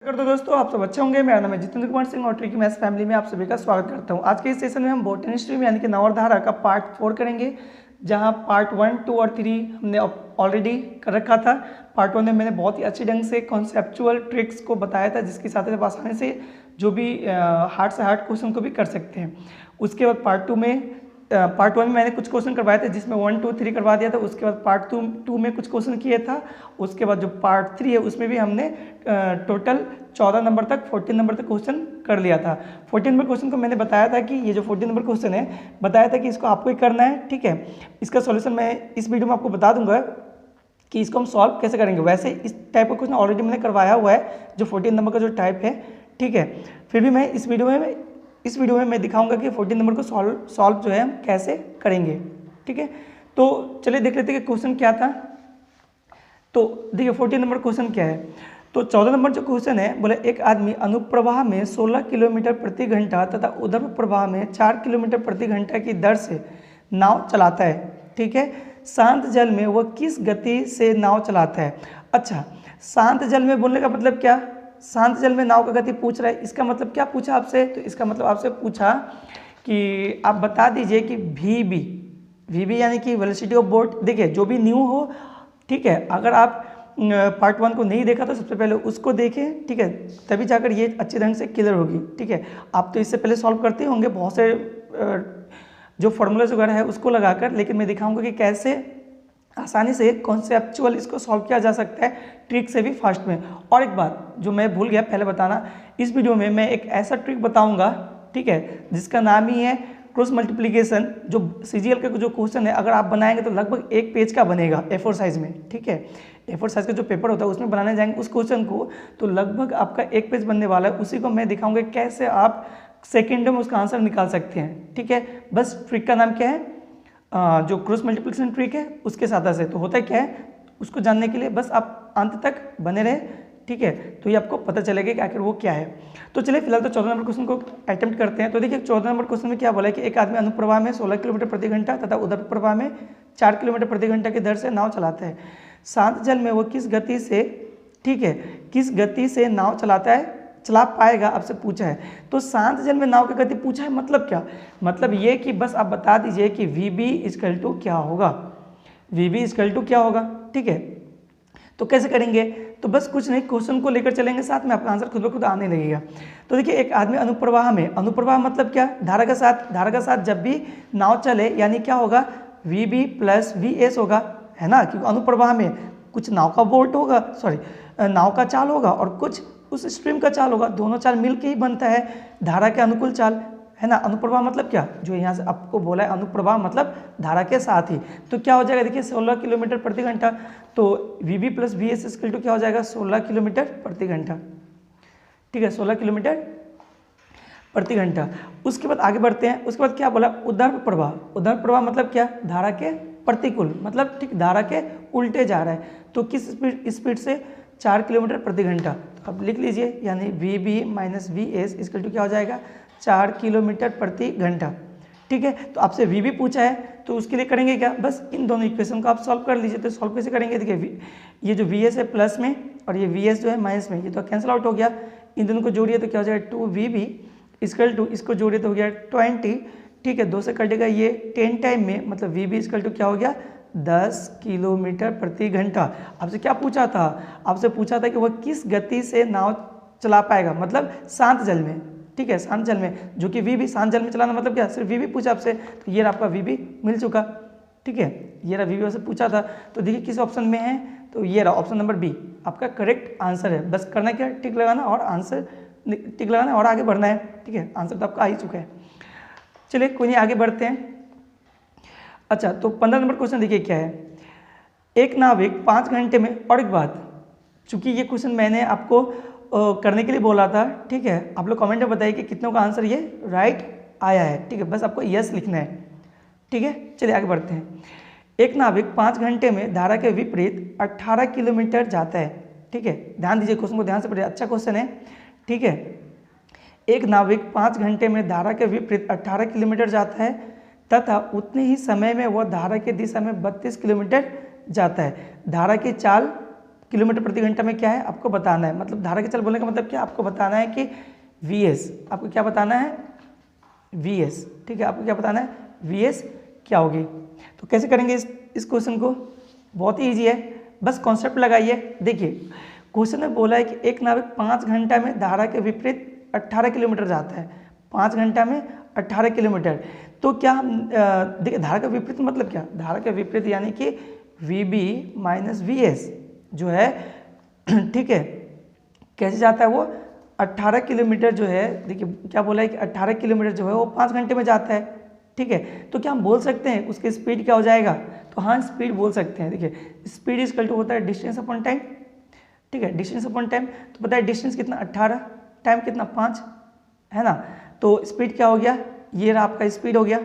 कर दो दोस्तों, आप सब अच्छे होंगे। मेरा नाम है जितेंद्र कुमार सिंह और ट्रिकी मैथ्स फैमिली में आप सभी का स्वागत करता हूं। आज के इस सेशन में हम बॉटनी स्ट्रीम यानी कि नंबर धारा का पार्ट 4 करेंगे, जहां पार्ट 1, 2 और 3 हमने ऑलरेडी कर रखा था। पार्ट 1 में मैंने बहुत ही अच्छे ढंग से कॉन्सेप्चुअल ट्रिक्स को बताया था, जिसके साथ आप आसानी से जो भी हार्ड से हार्ड क्वेश्चन को भी कर सकते हैं। उसके बाद पार्ट 1 में मैंने कुछ क्वेश्चन करवाए थे, जिसमें 1, 2, 3 करवा दिया था। उसके बाद पार्ट 2 में कुछ क्वेश्चन किए था। उसके बाद जो पार्ट 3 है उसमें भी हमने टोटल 14 नंबर तक 14 नंबर तक क्वेश्चन कर लिया था। 14 नंबर क्वेश्चन को मैंने बताया था कि ये जो 14 नंबर क्वेश्चन है, बताया था कि इसको आपको ही करना है, ठीक है। इसका सॉल्यूशन मैं इस वीडियो में आपको बता दूंगा कि इसको हम सॉल्व कैसे करेंगे। वैसे इस टाइप का क्वेश्चन ऑलरेडी मैंने करवाया हुआ है, जो 14 नंबर का जो टाइप है, ठीक है। फिर भी मैं इस वीडियो में मैं दिखाऊंगा कि 14 नंबर को सॉल्व जो है हम कैसे करेंगे, ठीक है। तो चलिए देख लेते हैं कि क्वेश्चन क्या था। तो देखिए 14 नंबर क्वेश्चन क्या है। तो 14 नंबर जो क्वेश्चन है, बोले एक आदमी अनुप्रवाह में 16 किलोमीटर प्रति घंटा तथा उधर प्रवाह में 4 किलोमीटर प्रति घंटा की दर से नाव चलाता है, ठीक है। शांत जल में वह किस गति से नाव चलाता है। अच्छा, शांत जल में बोलने का मतलब क्या? शांत जल में नाव का गति पूछ रहा है। इसका मतलब क्या पूछा आपसे? तो इसका मतलब आपसे पूछा कि आप बता दीजिए कि वी यानी कि वेलोसिटी ऑफ बोट। देखिए जो भी न्यू हो, ठीक है, अगर आप पार्ट 1 को नहीं देखा तो सबसे पहले उसको देखें, ठीक है, तभी जाकर ये अच्छे ढंग से क्लियर होगी, ठीक है। आप तो इससे पहले सॉल्व करते होंगे बहुत से जो फॉर्मूलाज वगैरह है उसको लगाकर, लेकिन मैं दिखाऊंगा कि कैसे आसानी से कॉन्सेप्चुअल इसको सॉल्व किया जा सकता है, ट्रिक से भी फास्ट में। और एक बात जो मैं भूल गया पहले बताना, इस वीडियो में मैं एक ऐसा ट्रिक बताऊंगा, ठीक है, जिसका नाम ही है क्रॉस मल्टीप्लिकेशन। जो सीजीएल का जो क्वेश्चन है, अगर आप बनाएंगे तो लगभग 1 पेज का बनेगा A4 साइज में, ठीक है। A4 साइज का जो पेपर होता है उसमें बनाने जाएंगे उस क्वेश्चन को, तो लगभग आपका 1 पेज बनने वाला है। उसी को मैं दिखाऊंगा कैसे आप सेकेंड में उसका आंसर निकाल सकते हैं, ठीक है। बस ट्रिक का नाम क्या है, जो क्रॉस मल्टीप्लिकेशन ट्रिक है उसके साथ से। तो होता क्या है उसको जानने के लिए बस आप अंत तक बने रहे, ठीक है, तो ये आपको पता चलेगा कि आखिर वो क्या है। तो चलिए फिलहाल तो 14 नंबर क्वेश्चन को अटेम्प्ट करते हैं। तो देखिए 14 नंबर क्वेश्चन में क्या बोला है कि एक आदमी अनुप्रवाह में 16 किलोमीटर प्रति घंटा तथा उधर प्रवाह में 4 किलोमीटर प्रति घंटा की दर से नाव चलाता है। शांत जल में वो किस गति से, ठीक है, किस गति से नाव चला पाएगा, आपसे पूछा है। तो शांत जल में नाव की गति पूछा है, मतलब क्या? मतलब ये कि बस आप बता दीजिए कि VB इक्वल टू क्या होगा, VB इक्वल टू क्या होगा, ठीक है। तो कैसे करेंगे? तो बस कुछ नहीं, क्वेश्चन को लेकर चलेंगे साथ में, आपका आंसर खुद ब खुद आने लगेगा। तो देखिए एक आदमी अनुप्रवाह में, अनुप्रवाह मतलब क्या? धारा का साथ जब भी नाव चले यानी क्या होगा, VB प्लस VS होगा, है ना। क्योंकि अनुप्रवाह में कुछ नाव का बोट होगा, नाव का चाल होगा और कुछ उस स्ट्रीम का चाल होगा, दोनों चाल मिलके ही बनता है धारा के अनुकूल चाल, है ना। अनुप्रवाह मतलब क्या, जो यहाँ से आपको बोला है, अनुप्रवाह मतलब धारा के साथ ही। तो क्या हो जाएगा, देखिए 16 किलोमीटर प्रति घंटा, तो VB plus VS equal to क्या हो जाएगा, 16 किलोमीटर प्रति घंटा, ठीक है, 16 किलोमीटर प्रति घंटा। उसके बाद आगे बढ़ते हैं। उसके बाद क्या बोला, उधर प्रवाह मतलब क्या, धारा के प्रतिकूल, मतलब ठीक धारा के उल्टे जा रहा है। तो किस स्पीड से, 4 किलोमीटर प्रति घंटा। तो अब लिख लीजिए, यानी VB minus VS equal to क्या हो जाएगा, 4 किलोमीटर प्रति घंटा, ठीक है। तो आपसे VB पूछा है, तो उसके लिए करेंगे क्या, बस इन दोनों इक्वेशन को आप सॉल्व कर लीजिए। तो सॉल्व कैसे करेंगे, देखिए ये जो VS है प्लस में और ये VS जो है माइनस में, ये तो कैंसिल आउट हो गया। इन दोनों को जोड़िए तो क्या हो जाएगा, 2VB इक्वल टू, इसको जोड़िए तो हो गया 20, ठीक है, 2 से कटेगा ये 10 टाइम में, मतलब VB इक्वल टू क्या हो गया, 10 किलोमीटर प्रति घंटा। आपसे क्या पूछा था, आपसे पूछा था कि वह किस गति से नाव चला पाएगा, मतलब शांत जल में, ठीक है, शांत जल में, जो कि VB शांत जल में चलाना मतलब क्या, सिर्फ VB पूछा आपसे। तो ये आपका VB मिल चुका, ठीक है, ये रहा VB से पूछा था। तो देखिए किस ऑप्शन में है, तो ये रहा ऑप्शन नंबर B आपका करेक्ट आंसर है। बस करना क्या, टिक लगाना और आंसर टिक लगाना और आगे बढ़ना है, ठीक है, आंसर तो आपका आ ही चुका है। चलिए कोई नहीं, आगे बढ़ते हैं। अच्छा, तो 15 नंबर क्वेश्चन देखिए क्या है, एक नाविक 5 घंटे में, और एक बात, चूंकि ये क्वेश्चन मैंने आपको करने के लिए बोला था, ठीक है, आप लोग कमेंट में बताइए कि कितनों का आंसर ये राइट आया है, ठीक है, बस आपको यस लिखना है, ठीक है। चलिए आगे बढ़ते हैं। एक नाविक 5 घंटे में धारा के विपरीत 18 किलोमीटर जाता है, ठीक है, ध्यान दीजिए, क्वेश्चन को ध्यान से पढ़िए, अच्छा क्वेश्चन है, ठीक है। एक नाविक 5 घंटे में धारा के विपरीत 18 किलोमीटर जाता है तथा उतने ही समय में वह धारा की दिशा में 32 किलोमीटर जाता है। धारा की चाल किलोमीटर प्रति घंटा में क्या है आपको बताना है। मतलब धारा के चल बोलने का मतलब क्या, आपको बताना है कि Vs, आपको क्या बताना है Vs, ठीक है, आपको क्या बताना है Vs क्या होगी। तो कैसे करेंगे इस क्वेश्चन को, बहुत ही ईजी है, बस कॉन्सेप्ट लगाइए। देखिए क्वेश्चन में बोला है कि एक नाविक 5 घंटा में धारा के विपरीत 18 किलोमीटर जाता है, 5 घंटा में 18 किलोमीटर। तो क्या हम देखिए धारा का विपरीत मतलब क्या, धारा का विपरीत यानी कि Vb माइनस Vs जो है ठीक है, कैसे जाता है वो 18 किलोमीटर जो है, देखिए क्या बोला है कि 18 किलोमीटर जो है वो 5 घंटे में जाता है, ठीक है। तो क्या हम बोल सकते हैं उसकी स्पीड क्या हो जाएगा, तो हाँ स्पीड बोल सकते हैं। देखिए स्पीड इक्वल टू होता है डिस्टेंस अपॉन टाइम, ठीक है, डिस्टेंस अपॉन टाइम। तो पता है डिस्टेंस कितना 18, टाइम कितना 5 है ना, तो स्पीड क्या हो गया, ये रहा आपका स्पीड हो गया।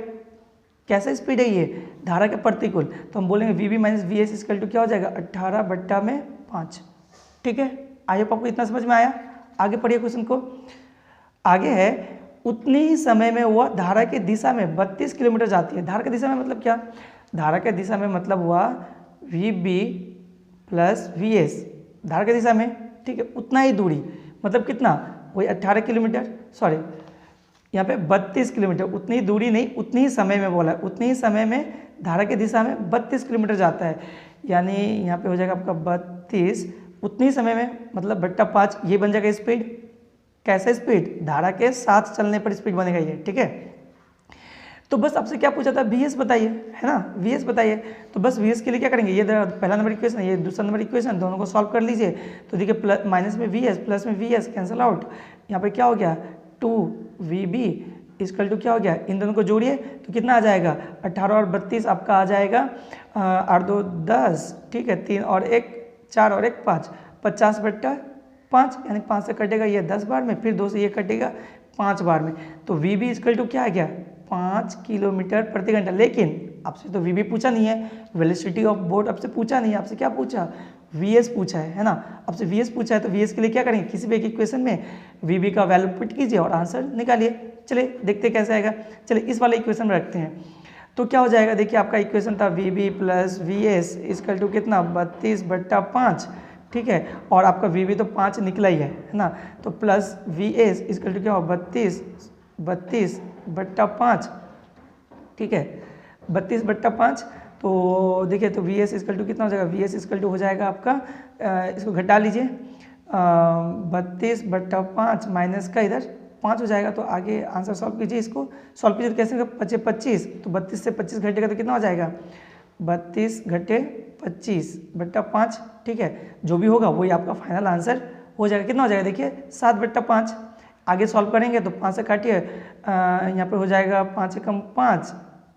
कैसा स्पीड है ये, धारा के प्रतिकूल, तो हम बोलेंगे Vb minus Vs equal to क्या हो जाएगा 18/5, ठीक है। आई होप आपको इतना समझ में आया। आगे पढ़िए क्वेश्चन को, आगे है उतने ही समय में वह धारा की दिशा में 32 किलोमीटर जाती है। धारा की दिशा में मतलब क्या, धारा के दिशा में मतलब हुआ Vb प्लस Vs, धारा की दिशा में, ठीक है, उतना ही दूरी, मतलब कितना, वही 18 किलोमीटर, सॉरी यहाँ पे 32 किलोमीटर, उतनी दूरी नहीं, उतनी ही समय में बोला है, उतनी ही समय में धारा की दिशा में 32 किलोमीटर जाता है, यानी यहाँ पे हो जाएगा आपका 32 उतनी ही समय में, मतलब बट्टा 5, ये बन जाएगा स्पीड। कैसे स्पीड, धारा के साथ चलने पर स्पीड बनेगा ये, ठीक है। तो बस आपसे क्या पूछा था, Vs बताइए, है ना, Vs बताइए। तो बस Vs के लिए क्या करेंगे, ये पहला नंबर इक्वेशन है, ये दूसरा नंबर इक्वेशन, दोनों को सॉल्व कर लीजिए। तो देखिए प्लस माइनस में Vs प्लस में Vs कैंसिल आउट, यहाँ पे क्या हो गया 2Vb इक्वल टू क्या हो गया, इन दोनों को जोड़िए तो कितना आ जाएगा 18 और 32 आपका आ जाएगा 8 2 10, ठीक है, 3 और 1 4 और 1 5, 50/5, यानी 5 से कटेगा ये 10 बार में, फिर 2 से ये कटेगा 5 बार में। तो Vb इक्वल टू क्या आ गया 5 किलोमीटर प्रति घंटा। लेकिन आपसे तो Vb पूछा नहीं है, वेलोसिटी ऑफ बोट आपसे पूछा नहीं है, आपसे क्या पूछा Vs पूछा है ना। आपसे Vs पूछा है तो Vs के लिए क्या करेंगे, किसी भी एक इक्वेशन में Vb का वैल्यू पुट कीजिए और आंसर निकालिए। चलिए देखते कैसे आएगा, चलिए इस वाले इक्वेशन में रखते हैं। तो क्या हो जाएगा, देखिए आपका इक्वेशन था Vb plus Vs equal to कितना 32/5, ठीक है, और आपका Vb तो 5 निकला ही है ना, तो प्लस Vs इक्वल टू क्या होगा 32/5, ठीक है, 32/5। तो देखिए तो Vs इक्वल टू कितना हो जाएगा, Vs इक्वल टू हो जाएगा आपका इसको घटा लीजिए 32/5 माइनस का इधर 5 हो जाएगा। तो आगे आंसर सॉल्व कीजिए, इसको सॉल्व कीजिए तो कैसे होगा 25, तो 32 से 25 घटेगा तो कितना हो जाएगा 32 घटे 25/5, ठीक है, जो भी होगा वही आपका फाइनल आंसर हो जाएगा। कितना हो जाएगा देखिए 7/5। आगे सॉल्व करेंगे तो 5 से काटिए, यहाँ पे हो जाएगा 5 एकम 5,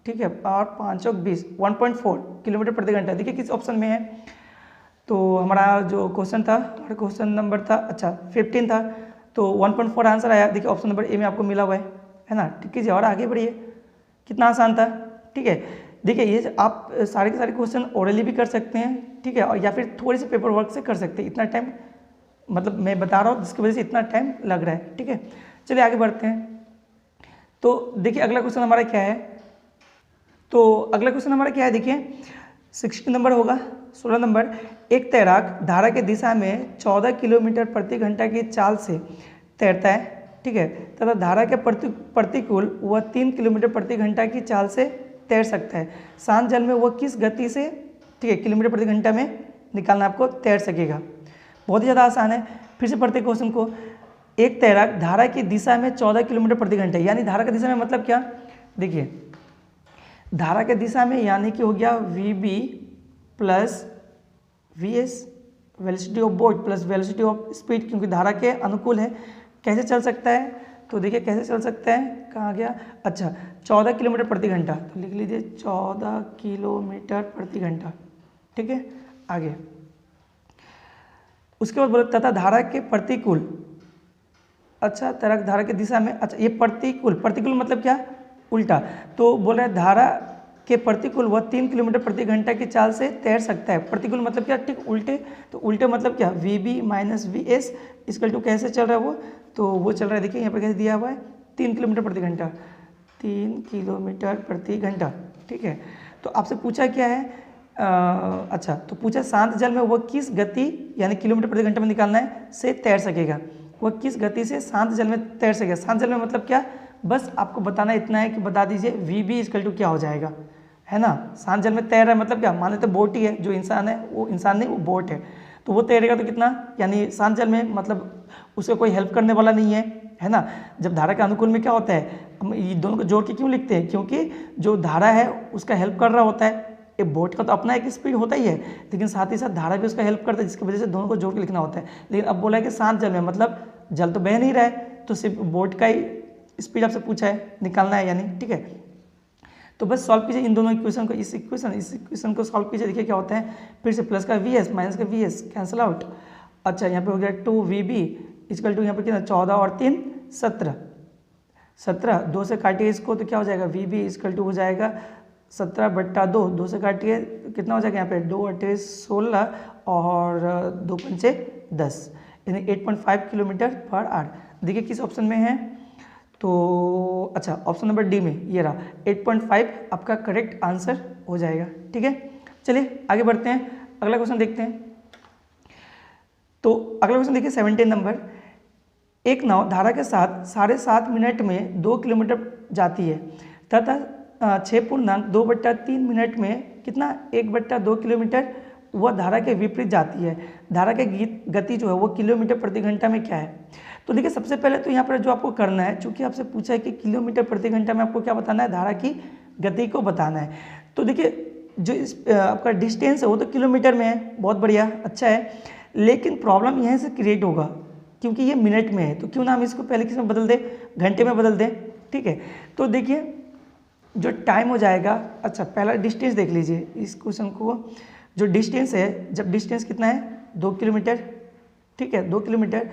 ठीक है, और 5 चौक 20, 1.4 किलोमीटर प्रति घंटा। देखिए किस ऑप्शन में है, तो हमारा जो क्वेश्चन था, हमारा क्वेश्चन नंबर था अच्छा 15 था, तो 1.4 आंसर आया। देखिए ऑप्शन नंबर ए में आपको मिला हुआ है ना, ठीक कीजिए और आगे बढ़िए। कितना आसान था, ठीक है। देखिए ये आप सारे के सारे क्वेश्चन ओरली भी कर सकते हैं, ठीक है, और या फिर थोड़ी सी पेपर वर्क से कर सकते हैं। इतना टाइम मतलब मैं बता रहा हूँ जिसकी वजह से इतना टाइम लग रहा है, ठीक है। चलिए आगे बढ़ते हैं। तो देखिए अगला क्वेश्चन हमारा क्या है, तो अगला क्वेश्चन हमारा क्या है, देखिए 16 नंबर होगा, 16 नंबर। एक तैराक धारा की दिशा में 14 किलोमीटर प्रति घंटा की चाल से तैरता है, ठीक है, तथा धारा के प्रतिकूल वह 3 किलोमीटर प्रति घंटा की चाल से तैर सकता है। शांत जल में वह किस गति से, ठीक है, किलोमीटर प्रति घंटा में निकालना आपको तैर सकेगा। बहुत ही ज़्यादा आसान है, फिर से पढ़ते क्वेश्चन को। एक तैराक धारा की दिशा में 14 किलोमीटर प्रति घंटा, यानी धारा की दिशा में मतलब क्या, देखिए धारा के दिशा में यानी कि हो गया Vb plus Vs, velocity of boat plus velocity of speed, क्योंकि धारा के अनुकूल है। कैसे चल सकता है, तो देखिए कैसे चल सकता है, कहाँ गया, अच्छा 14 किलोमीटर प्रति घंटा, तो लिख लीजिए 14 किलोमीटर प्रति घंटा, ठीक है। आगे उसके बाद बोले तथा धारा के प्रतिकूल, अच्छा तैराक धारा की दिशा में, अच्छा ये प्रतिकूल मतलब क्या, उल्टा। तो बोल रहे धारा के प्रतिकूल वह 3 किलोमीटर प्रति घंटा की चाल से तैर सकता है। प्रतिकूल मतलब क्या, ठीक उल्टे, तो उल्टे मतलब क्या Vb minus Vs equal to कैसे चल रहा है वो, तो वो चल रहा है देखिए यहाँ पर कैसे दिया हुआ है 3 किलोमीटर प्रति घंटा, 3 किलोमीटर प्रति घंटा, ठीक है। तो आपसे पूछा क्या है अच्छा, तो पूछा शांत जल में वह किस गति यानी किलोमीटर प्रति घंटे में निकालना है से तैर सकेगा। वह किस गति से शांत जल में तैर सकेगा। शांत जल में मतलब क्या, बस आपको बताना इतना है कि बता दीजिए VB इक्वल टू क्या हो जाएगा, है ना। शांत जल में तैर रहा है मतलब क्या, मान लेते बोट ही है, जो इंसान है वो इंसान नहीं, वो बोट है, तो वो तैरेगा तो कितना, यानी शांत जल में मतलब उसका कोई हेल्प करने वाला नहीं है ना। जब धारा के अनुकूल में क्या होता है, हम ये दोनों को जोड़ के क्यों लिखते हैं, क्योंकि जो धारा है उसका हेल्प कर रहा होता है। एक बोट का तो अपना एक स्पीड होता ही है, लेकिन साथ ही साथ धारा भी उसका हेल्प करता है, जिसकी वजह से दोनों को जोड़ के लिखना होता है। लेकिन अब बोला है कि शांत जल में, मतलब जल तो बह नहीं रहा है, तो सिर्फ बोट का ही स्पीड आपसे पूछा है, निकालना है यानी, ठीक है। तो बस सॉल्व कीजिए इन दोनों इक्वेशन को, इस इक्वेशन को सॉल्व कीजिए, देखिए क्या होता है। फिर से प्लस का VS माइनस का VS कैंसिल आउट। अच्छा, यहाँ पे हो गया 2VB इक्वल टू, यहाँ पे कितना 14 और 3 17, 2 से काटिए इसको तो क्या हो जाएगा, VB इक्वल टू हो जाएगा 17/2, 2 से काटिए कितना हो जाएगा, यहाँ पे 2 × 16 और 2 × 5 10, यानी 8.5 किलोमीटर पर आवर। देखिए किस ऑप्शन में है, तो अच्छा ऑप्शन नंबर डी में ये रहा, 8.5 आपका करेक्ट आंसर हो जाएगा, ठीक है। चलिए आगे बढ़ते हैं, अगला क्वेश्चन देखते हैं। तो अगला क्वेश्चन देखिए 17 नंबर। एक नाव धारा के साथ 7.5 मिनट में 2 किलोमीटर जाती है तथा 6.2/3 मिनट में कितना 1/2 किलोमीटर वह धारा के विपरीत जाती है। धारा के गति जो है वो किलोमीटर प्रति घंटा में क्या है। तो देखिए सबसे पहले तो यहाँ पर जो आपको करना है, चूंकि आपसे पूछा है कि किलोमीटर प्रति घंटा में आपको क्या बताना है, धारा की गति को बताना है। तो देखिए जो आपका डिस्टेंस है वो तो किलोमीटर में है, बहुत बढ़िया, अच्छा है, लेकिन प्रॉब्लम यहाँ से क्रिएट होगा क्योंकि ये मिनट में है, तो क्यों ना हम इसको पहले किस में बदल दें, घंटे में बदल दें, ठीक है। तो देखिए जो टाइम हो जाएगा, अच्छा पहला डिस्टेंस देख लीजिए इस क्वेश्चन को, जो डिस्टेंस है, जब डिस्टेंस कितना है 2 किलोमीटर, ठीक है 2 किलोमीटर,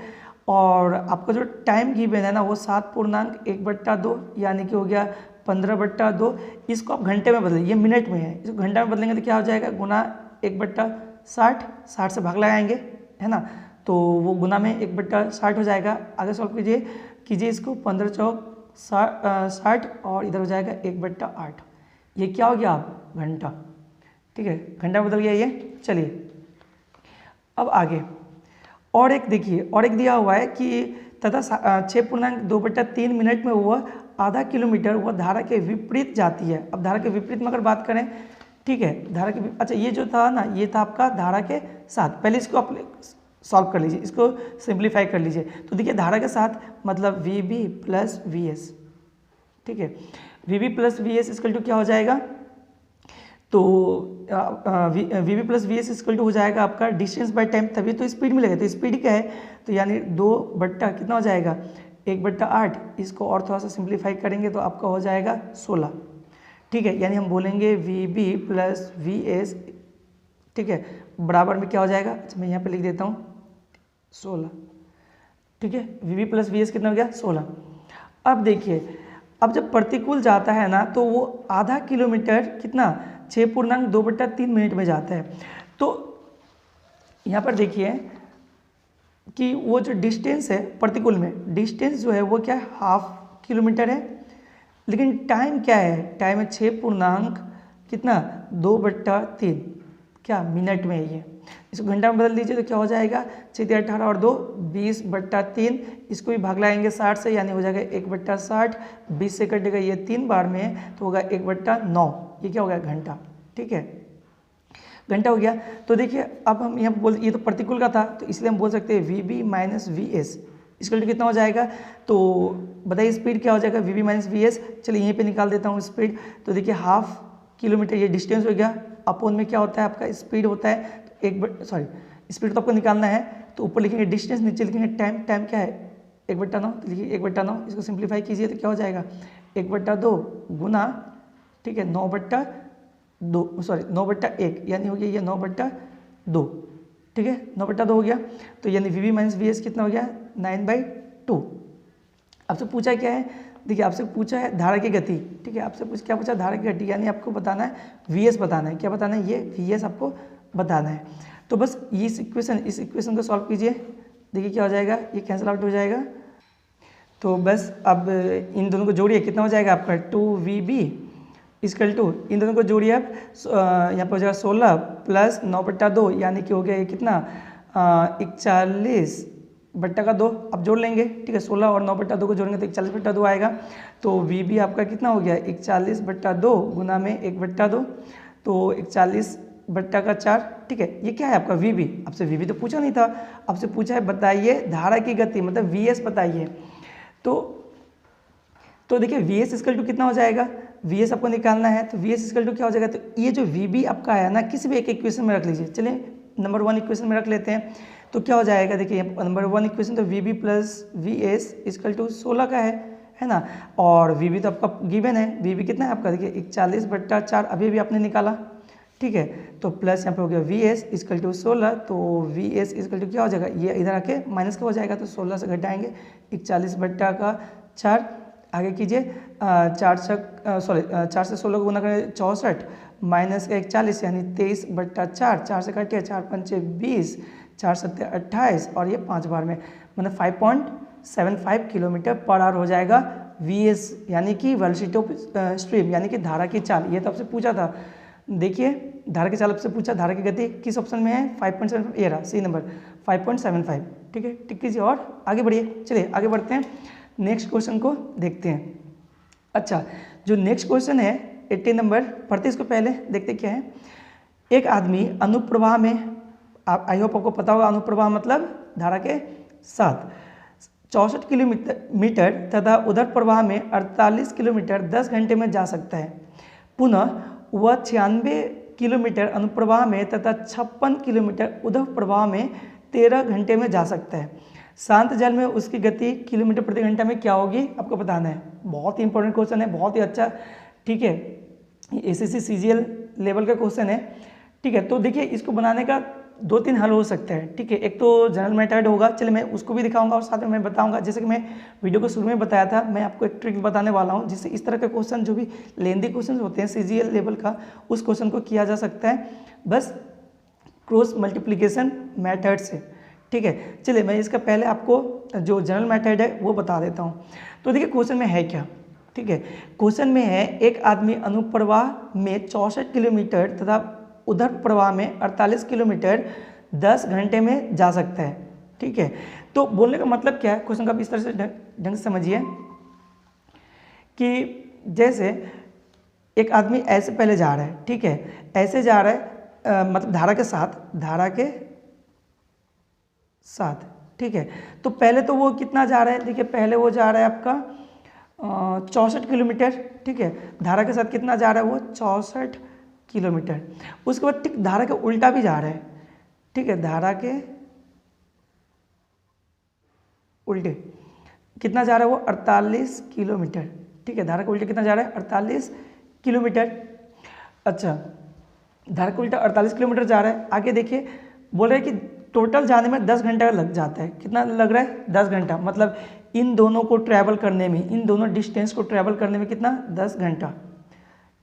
और आपका जो टाइम गिवन है ना वो 7.1/2 यानी कि हो गया 15/2। इसको आप घंटे में बदलिए, ये मिनट में है, इसको घंटा में बदलेंगे तो क्या हो जाएगा, गुना 1/60, 60 से भाग लगाएंगे, है ना, तो वो गुना में 1/60 हो जाएगा। आगे सॉल्व कीजिए इसको, 15 चौक 60 और इधर हो जाएगा 1/8, ये क्या हो गया आप घंटा, ठीक है, घंटा बदल गया ये। चलिए अब आगे और एक देखिए, और एक दिया हुआ है कि तथा 6.2/3 मिनट में वह आधा किलोमीटर वह धारा के विपरीत जाती है। अब धारा के विपरीत में अगर बात करें, ठीक है, धारा के, अच्छा ये जो था ना ये था आपका धारा के साथ, पहले इसको आप सॉल्व कर लीजिए, इसको सिंप्लीफाई कर लीजिए। तो देखिए धारा के साथ मतलब VB + VS, ठीक है, VB + VS इक्वल टू क्या हो जाएगा, तो VB + VS इक्वल टू हो जाएगा आपका डिस्टेंस बाय टाइम, तभी तो स्पीड मिलेगा, तो स्पीड क्या है, तो यानी 2 बट्टा कितना हो जाएगा 1/8, इसको और थोड़ा सा सिंप्लीफाई करेंगे तो आपका हो जाएगा 16, ठीक है, यानी हम बोलेंगे VB + VS, ठीक है, बराबर में क्या हो जाएगा, अच्छा मैं यहाँ पे लिख देता हूँ 16, ठीक है, VB + VS कितना हो गया 16। अब देखिए अब जब प्रतिकूल जाता है ना तो वो आधा किलोमीटर कितना 6.2/3 मिनट में जाता है। तो यहाँ पर देखिए कि वो जो डिस्टेंस है प्रतिकूल में, डिस्टेंस जो है वो क्या है 1/2 किलोमीटर है, लेकिन टाइम क्या है, टाइम है 6.2/3 क्या मिनट में है ये। इसको घंटा में बदल दीजिए तो क्या हो जाएगा 6 × 18 और 2 20/3, इसको भी भाग लाएंगे 60 से यानी हो जाएगा 1/60, 20 से कटेगा ये 3 बार में तो होगा 1/9, ये क्या हो गया घंटा, ठीक है, घंटा हो गया। तो देखिए अब हम यहाँ बोल, ये तो प्रतिकूल का था तो इसलिए हम बोल सकते हैं VB - VS इसका कितना हो जाएगा, तो बताइए स्पीड क्या हो जाएगा VB - VS। चलिए यहीं पे निकाल देता हूँ स्पीड, तो देखिए 1/2 किलोमीटर ये डिस्टेंस हो गया, अपोन में क्या होता है आपका स्पीड होता है, स्पीड तो आपको निकालना है तो ऊपर लिखेंगे डिस्टेंस, नीचे लिखेंगे टाइम, टाइम क्या है 1/9, तो लिखिए 1/9, इसको सिंप्लीफाई कीजिए तो क्या हो जाएगा 1/2 गुना, ठीक है 9/1 यानी हो गया ये 9/2, ठीक है 9/2 हो गया। तो यानी VB - VS कितना हो गया 9/2। आपसे पूछा क्या है, देखिए आपसे पूछा है धारा की गति, ठीक है, आपसे क्या पूछा धारा की गति, यानी आपको बताना है VS बताना है, क्या बताना है ये VS आपको बताना है। तो बस इस इक्वेशन को सॉल्व कीजिए, देखिए क्या हो जाएगा, ये कैंसिल आउट हो जाएगा। तो बस अब इन दोनों को जोड़िए, कितना हो जाएगा आपका 2VB इक्वल टू, इन दोनों को जोड़िए आप, यहाँ पर हो जाएगा 16 प्लस 9/2 यानी कि हो गया ये कितना 41/2 अब जोड़ लेंगे। ठीक है, 16 और 9/2 को जोड़ेंगे तो 41/2 आएगा। तो वी बी आपका कितना हो गया 41/2 गुना में 1/2, तो 41/4। ठीक है, ये क्या है आपका वी बी। आपसे वी बी तो पूछा नहीं था, आपसे पूछा है बताइए धारा की गति, मतलब वी एस बताइए। तो देखिए वी एस इक्वल टू कितना हो जाएगा, वी एस आपको निकालना है तो वी एस इक्वल टू क्या हो जाएगा। तो ये जो वी बी आपका आया ना, किसी भी एक इक्वेशन में रख लीजिए। चलिए नंबर 1 इक्वेशन में रख लेते हैं, तो क्या हो जाएगा देखिए नंबर 1 इक्वेशन तो V B plus V S equal to 16 का है ना। और वी बी तो आपका गिवन है, वी बी कितना है आपका देखिए 41/4 अभी भी आपने निकाला। ठीक है, तो प्लस यहाँ पे हो गया वी एस इक्वल टू 16, तो वी एस इक्वल टू क्या हो जाएगा, ये इधर आके माइनस का हो जाएगा तो 16 से घटाएंगे 41/4। आगे कीजिए 4 से 16 को गुना करें 64 माइनस का 41 यानी 23/4, 4 से काटिए 4 पंचे 20, 4 सत्ते 28 और ये 5 बार में, मतलब 5.75 किलोमीटर पर आवर हो जाएगा वीएस, यानी कि वेलोसिटी ऑफ स्ट्रीम, यानी कि धारा की चाल। ये तो आपसे पूछा था, देखिए धारा की चाल आपसे पूछा, धारा की गति किस ऑप्शन में है 5.75, ये रहा सी नंबर 5.75। ठीक है, टिक कीजिए और आगे बढ़िए। चलिए आगे बढ़ते हैं, नेक्स्ट क्वेश्चन को देखते हैं। अच्छा, जो नेक्स्ट क्वेश्चन है 80 नंबर, पढ़ते इसको पहले देखते क्या है। एक आदमी अनुप्रवाह में, आई होप आपको पता होगा अनुप्रवाह मतलब धारा के साथ 64 किलोमीटर तथा उधर प्रवाह में 48 किलोमीटर 10 घंटे में जा सकता है। पुनः वह 96 किलोमीटर अनुप्रवाह में तथा 56 किलोमीटर उधर प्रवाह में 13 घंटे में जा सकता है। शांत जल में उसकी गति किलोमीटर प्रति घंटा में क्या होगी आपको बताना है। बहुत ही इंपॉर्टेंट क्वेश्चन है, बहुत ही अच्छा। ठीक है, एसएससी सीजीएल लेवल का क्वेश्चन है। ठीक है, तो देखिए इसको बनाने का 2-3 हल हो सकते हैं। ठीक है, एक तो जनरल मेथड होगा, चलिए मैं उसको भी दिखाऊंगा और साथ में मैं बताऊंगा। जैसे कि मैं वीडियो को शुरू में बताया था, मैं आपको एक ट्रिक बताने वाला हूं जिससे इस तरह के क्वेश्चन जो भी लेंदी क्वेश्चन होते हैं सीजीएल लेवल का, उस क्वेश्चन को किया जा सकता है बस क्रॉस मल्टीप्लीकेशन मेथड से। ठीक है, चलिए मैं इसका पहले आपको जो जनरल मेथड है वो बता देता हूँ। तो देखिए क्वेश्चन में है क्या। ठीक है, क्वेश्चन में है एक आदमी अनुप्रवाह में 64 किलोमीटर तथा उधर प्रवाह में 48 किलोमीटर 10 घंटे में जा सकता है। ठीक है, तो बोलने का मतलब क्या है, क्वेश्चन का आप इस तरह से ढंग से समझिए कि जैसे एक आदमी ऐसे पहले जा रहा है। ठीक है, ऐसे जा रहा है मतलब धारा के साथ। ठीक है, तो पहले तो वो कितना जा रहा है, देखिए पहले वो जा रहा है आपका 64 किलोमीटर। ठीक है, धारा के साथ कितना जा रहा है वो 64 किलोमीटर। उसके बाद ठीक धारा के उल्टा भी जा रहा है। ठीक है, धारा के उल्टे कितना जा रहा है वो 48 किलोमीटर। ठीक है, धारा के उल्टे कितना जा रहा है 48 किलोमीटर। अच्छा, धारा के उल्टा 48 किलोमीटर जा रहा है। आगे देखिए बोल रहे हैं कि टोटल जाने में 10 घंटा लग जाता है। कितना लग रहा है 10 घंटा, मतलब इन दोनों को ट्रैवल करने में, इन दोनों डिस्टेंस को ट्रैवल करने में कितना 10 घंटा।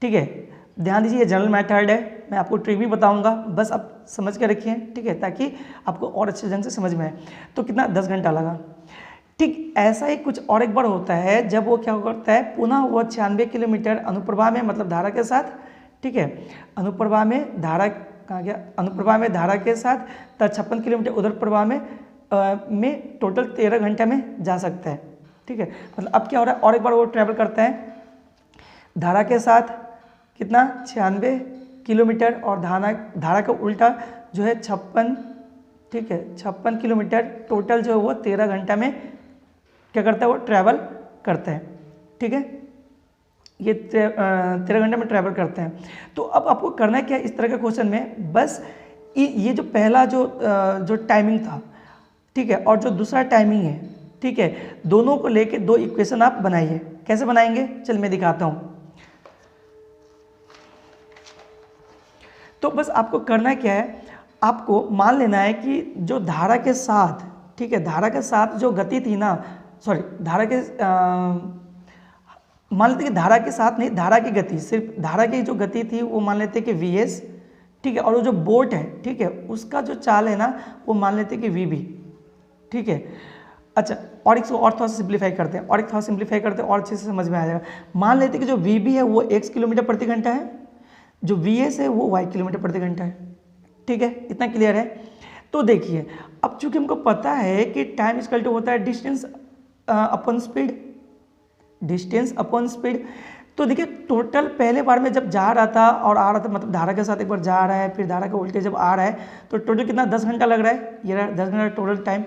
ठीक है, ध्यान दीजिए ये जनरल मेथड है, मैं आपको ट्रिक भी बताऊंगा, बस आप समझ के रखिए। ठीक है, ताकि आपको और अच्छे ढंग से समझ में आए। तो कितना 10 घंटा लगा। ठीक ऐसा ही कुछ और एक बार होता है जब वो क्या करता है, पुनः वो 96 किलोमीटर अनुप्रवाह में मतलब धारा के साथ। ठीक है, अनुप्रवाह में धारा कहाँ गया, अनुप्रवाह में धारा के साथ 56 किलोमीटर उधर प्रवाह में टोटल 13 घंटे में जा सकता है। ठीक है, मतलब अब क्या हो रहा है, और एक बार वो ट्रैवल करता है धारा के साथ कितना 96 किलोमीटर और धारा का उल्टा जो है 56। ठीक है, 56 किलोमीटर टोटल जो है वो 13 घंटा में क्या करता है वो ट्रैवल करता है। ठीक है, ये 13 घंटे में ट्रैवल करते हैं। तो अब आपको करना है क्या इस तरह के क्वेश्चन में, बस ये जो पहला जो टाइमिंग था, ठीक है, और जो दूसरा टाइमिंग है, ठीक है, दोनों को लेके 2 इक्वेशन आप बनाइए। कैसे बनाएंगे चल मैं दिखाता हूँ। तो बस आपको करना क्या है, आपको मान लेना है कि जो धारा के साथ, ठीक है, धारा के साथ जो गति थी ना, सॉरी धारा के मान लेते कि धारा के साथ नहीं, धारा की गति, सिर्फ धारा की जो गति थी वो मान लेते कि Vs। ठीक है, और वो जो बोट है, ठीक है, उसका जो चाल है ना वो मान लेते कि Vb। ठीक है, अच्छा, और इसको और थोड़ा सा सिंप्लीफाई करते हैं, और एक थोड़ा सिंप्लीफाई करते हैं और अच्छे से समझ में आ जाएगा। मान लेते हैं कि जो वी बी है वो x किलोमीटर प्रति घंटा है, जो वी एस है वो y किलोमीटर प्रति घंटा है। ठीक है, इतना क्लियर है। तो देखिए, अब चूंकि हमको पता है कि टाइम इक्वल टू होता है distance upon speed, distance upon speed. तो देखिए टोटल पहले बार में जब जा रहा था और आ रहा था, मतलब धारा के साथ एक बार जा रहा है, फिर धारा के उल्टे जब आ रहा है, तो टोटल कितना 10 घंटा लग रहा है, ये रहा 10 घंटा टोटल टाइम।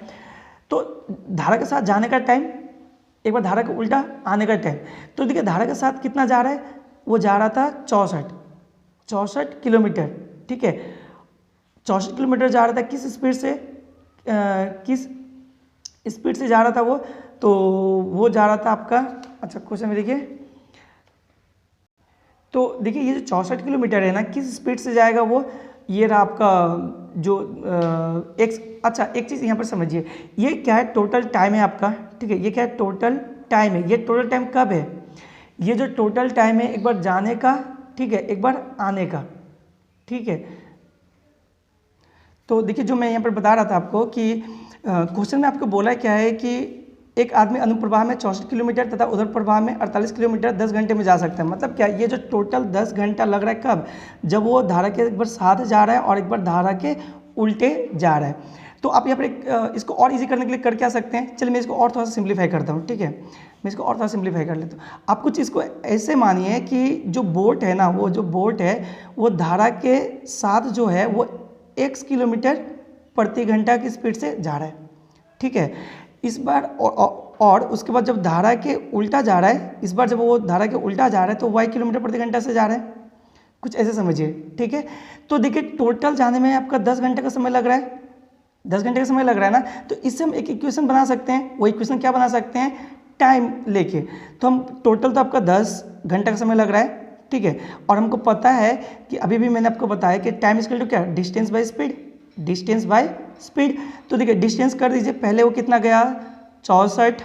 तो धारा के साथ जाने का टाइम, एक बार धारा के उल्टा आने का टाइम। तो देखिए धारा के साथ कितना जा रहा है, वो जा रहा था 64 किलोमीटर। ठीक है, 64 किलोमीटर जा रहा था, किस स्पीड से, किस स्पीड से जा रहा था वो, तो वो जा रहा था आपका, अच्छा क्वेश्चन में देखिए, तो देखिए ये जो 64 किलोमीटर है ना, किस स्पीड से जाएगा वो, ये रहा आपका जो एक्स। अच्छा एक चीज़ यहाँ पर समझिए, ये क्या है, टोटल टाइम है आपका। ठीक है, ये क्या है, टोटल टाइम है। ये टोटल टाइम कब है, ये जो टोटल टाइम है एक बार जाने का, ठीक है, एक बार आने का। ठीक है, तो देखिए जो मैं यहाँ पर बता रहा था आपको कि क्वेश्चन में आपको बोला क्या है कि एक आदमी अनुप्रवाह में 64 किलोमीटर तथा उधर प्रवाह में 48 किलोमीटर 10 घंटे में जा सकता है। मतलब क्या, ये जो टोटल 10 घंटा लग रहा है कब, जब वो धारा के एक बार साथ जा रहा है और एक बार धारा के उल्टे जा रहा है। तो आप यहाँ पर इसको और इजी करने के लिए कर क्या सकते हैं, चलिए मैं इसको और थोड़ा सा सिंप्लीफाई करता हूँ। ठीक है, मैं इसको और थोड़ा सिंप्लीफाई कर लेता हूँ। आप कुछ इसको ऐसे मानिए कि जो बोट है ना, वो जो बोट है वो धारा के साथ जो है वो x किलोमीटर प्रति घंटा की स्पीड से जा रहा है। ठीक है, इस बार और उसके बाद जब धारा के उल्टा जा रहा है, इस बार जब वो धारा के उल्टा जा रहा है तो y किलोमीटर प्रति घंटा से जा रहा है, कुछ ऐसे समझिए। ठीक है, तो देखिए टोटल जाने में आपका 10 घंटे का समय लग रहा है, 10 घंटे का समय लग रहा है ना। तो इससे हम एक इक्वेशन बना सकते हैं, वो इक्वेशन क्या बना सकते हैं, टाइम लेके। तो हम टोटल तो आपका 10 घंटे का समय लग रहा है। ठीक है, और हमको पता है कि अभी भी मैंने आपको बताया कि टाइम इक्वल टू क्या, distance by speed, distance by speed. तो देखिए डिस्टेंस कर दीजिए, पहले वो कितना गया 64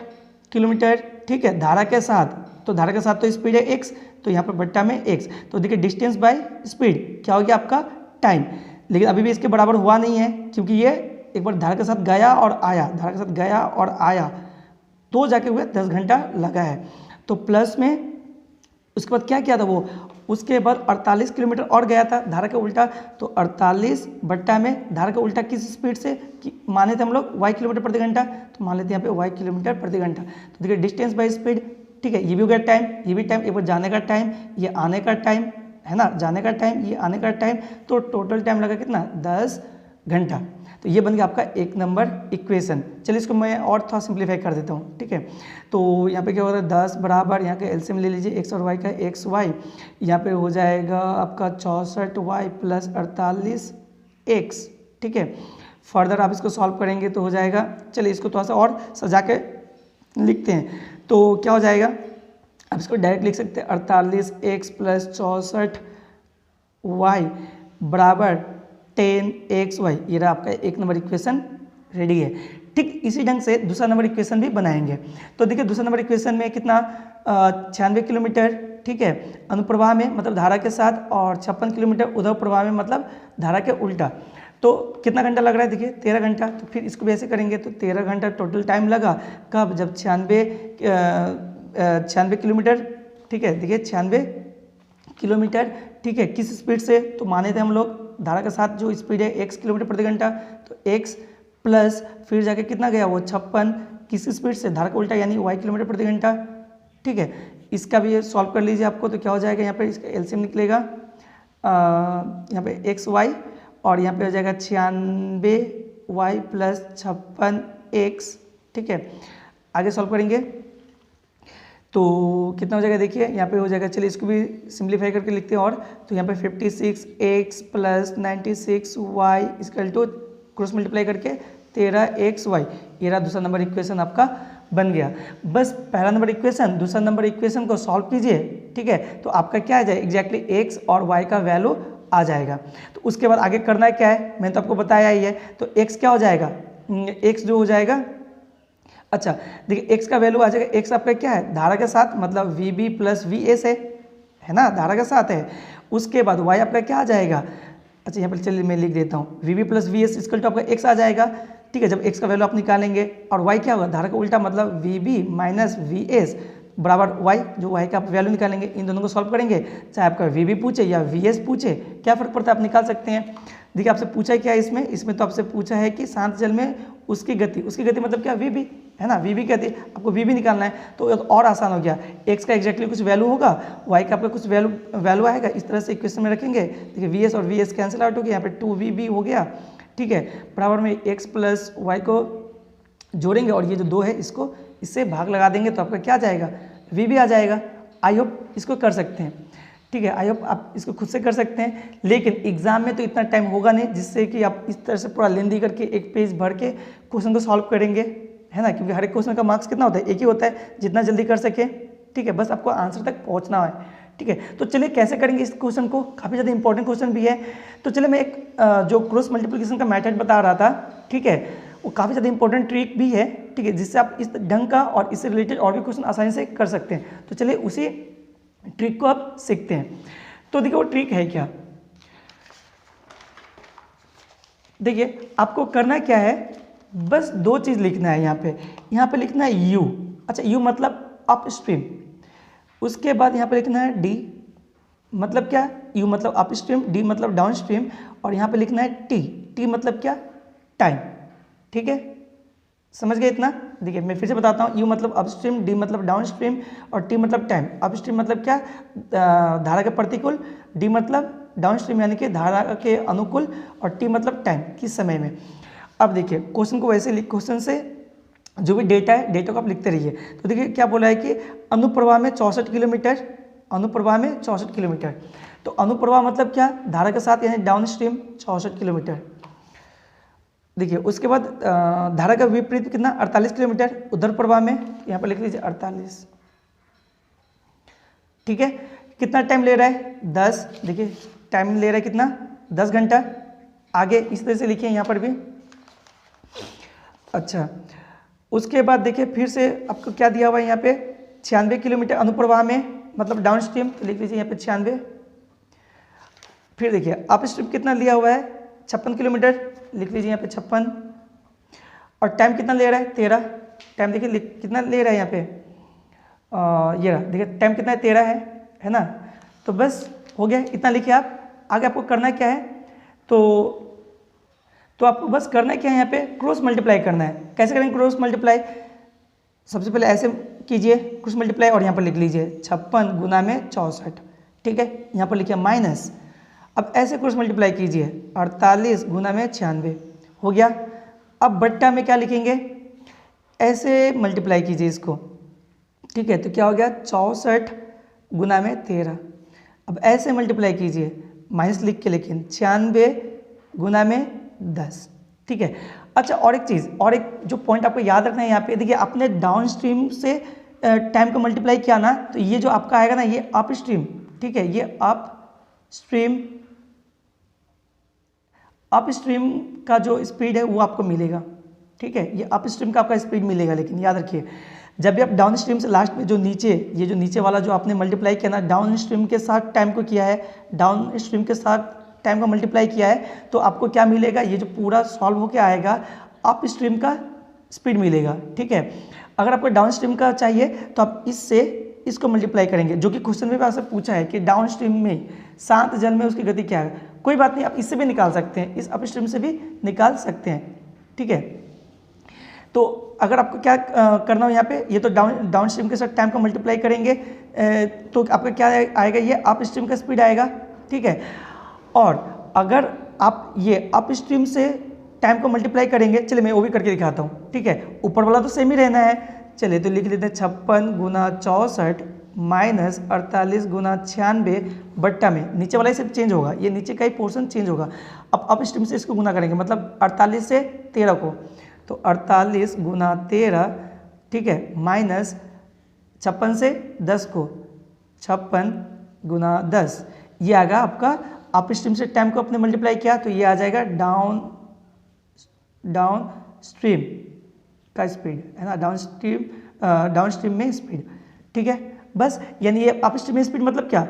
किलोमीटर। ठीक है, धारा के साथ, तो धारा के साथ तो स्पीड है x, तो यहाँ पर बट्टा में x। तो देखिए डिस्टेंस बाय स्पीड क्या हो गया आपका, टाइम। लेकिन अभी भी इसके बराबर हुआ नहीं है, क्योंकि ये एक बार धारा के साथ गया और आया, धारा के साथ गया और आया, तो जाके हुए 10 घंटा लगा है। तो प्लस में उसके बाद क्या किया था वो, उसके बाद 48 किलोमीटर और गया था धारा के उल्टा, तो 48 बट्टा में धारा के उल्टा किस स्पीड से माने थे हम लोग, y किलोमीटर प्रति घंटा, तो मान लेते हैं यहाँ पे y किलोमीटर प्रति घंटा। तो देखिए डिस्टेंस बाय स्पीड, ठीक है, ये भी हो गया टाइम, ये भी टाइम, एक बार जाने का टाइम, ये आने का टाइम है ना, जाने का टाइम, ये आने का टाइम, तो टोटल टाइम लगा कितना 10 घंटा। तो ये बन गया आपका 1 नंबर इक्वेशन। चलिए इसको मैं और थोड़ा सिंप्लीफाई कर देता हूँ। ठीक है, तो यहाँ पे क्या होता है 10 बराबर, यहाँ के एलसीएम ले लीजिए x और y का, एक्स वाई यहाँ पे हो जाएगा आपका 64y प्लस 48x। ठीक है, फर्दर आप इसको सॉल्व करेंगे तो हो जाएगा, चलिए इसको थोड़ा सा और सजा के लिखते हैं, तो क्या हो जाएगा, आप इसको डायरेक्ट लिख सकते हैं 48x प्लस 64y बराबर 10xy। ये रहा आपका 1 नंबर इक्वेशन रेडी है। ठीक इसी ढंग से दूसरा नंबर इक्वेशन भी बनाएंगे। तो देखिए दूसरा नंबर इक्वेशन में कितना 96 किलोमीटर, ठीक है, अनुप्रवाह में मतलब धारा के साथ, और 56 किलोमीटर उधर प्रवाह में मतलब धारा के उल्टा। तो कितना घंटा लग रहा है, देखिए 13 घंटा। तो फिर इसको भी ऐसे करेंगे, तो 13 घंटा टोटल टाइम लगा कब, जब 96 किलोमीटर, ठीक है, देखिए 96 किलोमीटर, ठीक है, किस स्पीड से, तो माने थे हम लोग धारा के साथ जो स्पीड है x किलोमीटर प्रति घंटा, तो x प्लस फिर जाके कितना गया वो 56 किस स्पीड से, धारा का उल्टा यानी y किलोमीटर प्रति घंटा। ठीक है, इसका भी सॉल्व कर लीजिए आपको, तो क्या हो जाएगा, यहाँ पे इसका एलसीएम निकलेगा, यहाँ पे xy और यहाँ पे हो जाएगा 96y प्लस 56x। ठीक है, आगे सॉल्व करेंगे तो कितना हो जाएगा, देखिए यहाँ पे हो जाएगा, चलिए इसको भी सिंप्लीफाई करके लिखते हैं और, तो यहाँ पे 56x plus 96y equal to cross multiply करके 13xy। ये रहा दूसरा नंबर इक्वेशन आपका बन गया। बस पहला नंबर इक्वेशन, दूसरा नंबर इक्वेशन को सॉल्व कीजिए। ठीक है, तो आपका क्या आ जाए, एग्जैक्टली x और y का वैल्यू आ जाएगा। तो उसके बाद आगे करना है क्या है, मैंने तो आपको बताया ही है, तो x क्या हो जाएगा, x जो हो जाएगा, अच्छा देखिए x का वैल्यू आ जाएगा, x आपका क्या है, धारा के साथ मतलब VB प्लस VS है ना, धारा के साथ है। उसके बाद y आपका क्या आ जाएगा, अच्छा यहाँ पर चलिए मैं लिख देता हूँ, VB plus VS equal to आपका x आ जाएगा। ठीक है, जब x का वैल्यू आप निकालेंगे और y क्या होगा, धारा का उल्टा मतलब vb माइनस vs बराबर y, जो y का आप वैल्यू निकालेंगे, इन दोनों को सॉल्व करेंगे, चाहे आपका vb पूछे या vs पूछे, क्या फर्क पड़ता है, आप निकाल सकते हैं। देखिए आपसे पूछा क्या है इसमें तो आपसे पूछा है कि शांत जल में उसकी गति मतलब क्या, vb है ना, vb कहते हैं, आपको vb निकालना है तो और आसान हो गया। x का एग्जैक्टली कुछ वैल्यू होगा, y का आपका कुछ वैल्यू आएगा, इस तरह से इक्वेशन में रखेंगे। देखिए vs और vs कैंसिल आउट हो गया, यहाँ पे 2vb हो गया, ठीक है, बराबर में x प्लस वाई को जोड़ेंगे और ये जो 2 है इसको इससे भाग लगा देंगे तो आपका क्या आ जाएगा, vb आ जाएगा। आई होप इसको कर सकते हैं, ठीक है, आई होप आप इसको खुद से कर सकते हैं, लेकिन एग्जाम में तो इतना टाइम होगा नहीं जिससे कि आप इस तरह से पूरा लेंदी करके एक पेज भर के क्वेश्चन को सॉल्व करेंगे, है ना, क्योंकि हर एक क्वेश्चन का मार्क्स कितना होता है, एक ही होता है, जितना जल्दी कर सके, ठीक है, बस आपको आंसर तक पहुंचना है, ठीक है। तो चलिए कैसे करेंगे इस क्वेश्चन को, काफ़ी ज़्यादा इंपॉर्टेंट क्वेश्चन भी है। तो चलिए मैं एक जो क्रॉस मल्टीप्लिकेशन का मेथड बता रहा था, ठीक है, वो काफ़ी ज़्यादा इंपॉर्टेंट ट्रिक भी है, ठीक है, जिससे आप इस ढंग का और इससे रिलेटेड और भी क्वेश्चन आसानी से कर सकते हैं। तो चलिए उसी ट्रिक को आप सीखते हैं। तो देखिए वो ट्रिक है क्या, देखिए आपको करना क्या है, बस 2 चीज़ लिखना है यहाँ पे लिखना है u, अच्छा u मतलब अप स्ट्रीम, उसके बाद यहाँ पे लिखना है d मतलब क्या, u मतलब अप स्ट्रीम, d मतलब डाउन स्ट्रीम, और यहाँ पे लिखना है t मतलब क्या, टाइम, ठीक है, समझ गए इतना। देखिए मैं फिर से बताता हूँ, u मतलब अपस्ट्रीम, d मतलब डाउन स्ट्रीम और t मतलब टाइम। अपस्ट्रीम मतलब क्या, धारा के प्रतिकूल, d मतलब डाउन स्ट्रीम यानी कि धारा के अनुकूल, और t मतलब टाइम, किस समय में। अब देखिए क्वेश्चन को वैसे क्वेश्चन से जो भी डेटा है, डेटा को आप लिखते रहिए। तो देखिए क्या बोला है कि अनुप्रवाह में 64 किलोमीटर, अनुप्रवाह में 64 किलोमीटर, तो अनुप्रवाह मतलब क्या, धारा के साथ यानी डाउन स्ट्रीम 64 किलोमीटर। देखिए उसके बाद धारा का विपरीत कितना, 48 किलोमीटर उधर प्रवाह में, यहाँ पर लिख लीजिए 48, ठीक है। कितना टाइम ले रहा है, 10, देखिए टाइम ले रहा है कितना, 10 घंटा। आगे इस तरह से लिखिए यहाँ पर भी। अच्छा उसके बाद देखिए फिर से आपको क्या दिया हुआ है यहाँ पे, 96 किलोमीटर अनुप्रवाह में मतलब डाउन स्ट्रीम, तो लिख लीजिए यहाँ पे 96। फिर देखिए अप स्ट्रीम कितना लिया हुआ है, 56 किलोमीटर, लिख लीजिए यहाँ पे 56, और टाइम कितना ले रहा है, 13। टाइम देखिए कितना ले रहा है यहाँ पे, ये रहा, देखिए टाइम कितना है, 13 है ना। तो बस हो गया, इतना लिखिए आप। आगे आपको करना क्या है, तो आपको बस करना क्या है, यहाँ पे क्रॉस मल्टीप्लाई करना है। कैसे करेंगे क्रॉस मल्टीप्लाई, सबसे पहले ऐसे कीजिए क्रॉस मल्टीप्लाई और यहाँ पर लिख लीजिए 56 गुना में 64, ठीक है, यहाँ पर लिखिए माइनस। अब ऐसे क्रॉस मल्टीप्लाई कीजिए 48 गुना में 96, हो गया। अब बट्टा में क्या लिखेंगे, ऐसे मल्टीप्लाई कीजिए इसको, ठीक है, तो क्या हो गया 64 गुना में 13। अब ऐसे मल्टीप्लाई कीजिए माइनस लिख के, लेकिन 96 गुना में 10, ठीक है। अच्छा और एक चीज़, और एक जो पॉइंट आपको याद रखना है यहाँ पे, देखिए आपने डाउन स्ट्रीम से टाइम को मल्टीप्लाई किया ना, तो ये जो आपका आएगा ना, ये अप स्ट्रीम, ठीक है, ये अप स्ट्रीम का जो स्पीड है वो आपको मिलेगा, ठीक है, ये अप स्ट्रीम का आपका स्पीड मिलेगा। लेकिन याद रखिए जब भी आप डाउन स्ट्रीम से लास्ट में जो नीचे, ये जो नीचे वाला जो आपने मल्टीप्लाई किया ना, डाउन स्ट्रीम के साथ टाइम को किया है, डाउन स्ट्रीम के साथ टाइम का मल्टीप्लाई किया है, तो आपको क्या मिलेगा, ये जो पूरा सॉल्व होकर आएगा अप स्ट्रीम का स्पीड मिलेगा, ठीक है। अगर आपको डाउन स्ट्रीम का चाहिए तो आप इससे इसको मल्टीप्लाई करेंगे, जो कि क्वेश्चन में आपसे पूछा है कि डाउन स्ट्रीम में शांत जल में उसकी गति क्या है। कोई बात नहीं, आप इससे भी निकाल सकते हैं, इस अप स्ट्रीम से भी निकाल सकते हैं, ठीक है। तो अगर आपको क्या करना हो यहाँ पे, ये तो डाउन स्ट्रीम के साथ टाइम को मल्टीप्लाई करेंगे तो आपका क्या आएगा, ये अप स्ट्रीम का स्पीड आएगा, ठीक है। और अगर आप ये अप स्ट्रीम से टाइम को मल्टीप्लाई करेंगे, चलिए मैं वो भी करके दिखाता हूँ, ठीक है, ऊपर वाला तो सेम ही रहना है। चलिए तो लिख लेते हैं 56 गुना 64 माइनस 48 गुना 96 बट्टा में, नीचे वाला ही सिर्फ चेंज होगा, ये नीचे का ही पोर्शन चेंज होगा। अब अप स्ट्रीम से इसको गुना करेंगे, मतलब 48 से 13 को, तो 48 गुना 13, ठीक है, माइनस 56 से 10 को, 56 गुना 10, ये आएगा आपका अप स्ट्रीम से टाइम को अपने मल्टीप्लाई किया तो ये आ जाएगा डाउन स्ट्रीम का स्पीड, है ना, डाउन स्ट्रीम में स्पीड, ठीक है। बस यानी ये अप स्ट्रीम में स्पीड मतलब क्या,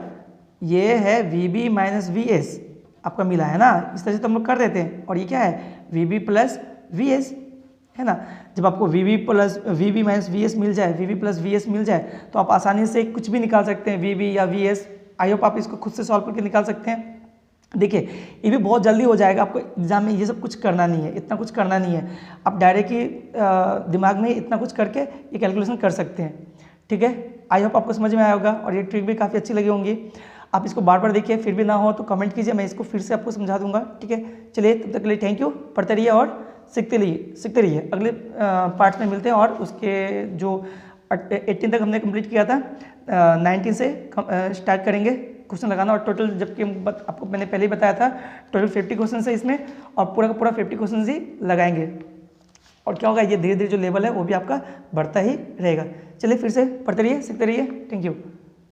ये है VB माइनस VS आपका मिला है ना, इस तरह से तो हम लोग कर देते हैं। और ये क्या है VB प्लस VS, है ना। जब आपको V plus V minus V S मिल जाए, वी प्लस वी एस मिल जाए, तो आप आसानी से कुछ भी निकाल सकते हैं, वी या वी एस। आई होप आप इसको खुद से सॉल्व करके निकाल सकते हैं। देखिए ये भी बहुत जल्दी हो जाएगा, आपको एग्जाम में ये सब कुछ करना नहीं है, इतना कुछ करना नहीं है, आप डायरेक्ट ही दिमाग में इतना कुछ करके ये कैलकुलेशन कर सकते हैं। ठीक है, आई होप आपको समझ में आया होगा और ये ट्रिक भी काफ़ी अच्छी लगी होंगी। आप इसको बार बार देखिए, फिर भी ना हो तो कमेंट कीजिए, मैं इसको फिर से आपको समझा दूंगा। ठीक है, चलिए तब तक के लिए थैंक यू, पढ़ते रहिए और सीखते रहिए। अगले पार्ट्स में मिलते हैं और उसके जो 18 तक हमने कंप्लीट किया था, 19 से स्टार्ट करेंगे क्वेश्चन लगाना। और टोटल जबकि आपको मैंने पहले ही बताया था, टोटल 50 क्वेश्चन है इसमें और पूरा का पूरा 50 क्वेश्चन ही लगाएंगे। और क्या होगा, ये धीरे धीरे जो लेवल है वो भी आपका बढ़ता ही रहेगा। चलिए फिर से पढ़ते रहिए, सीखते रहिए। Thank you.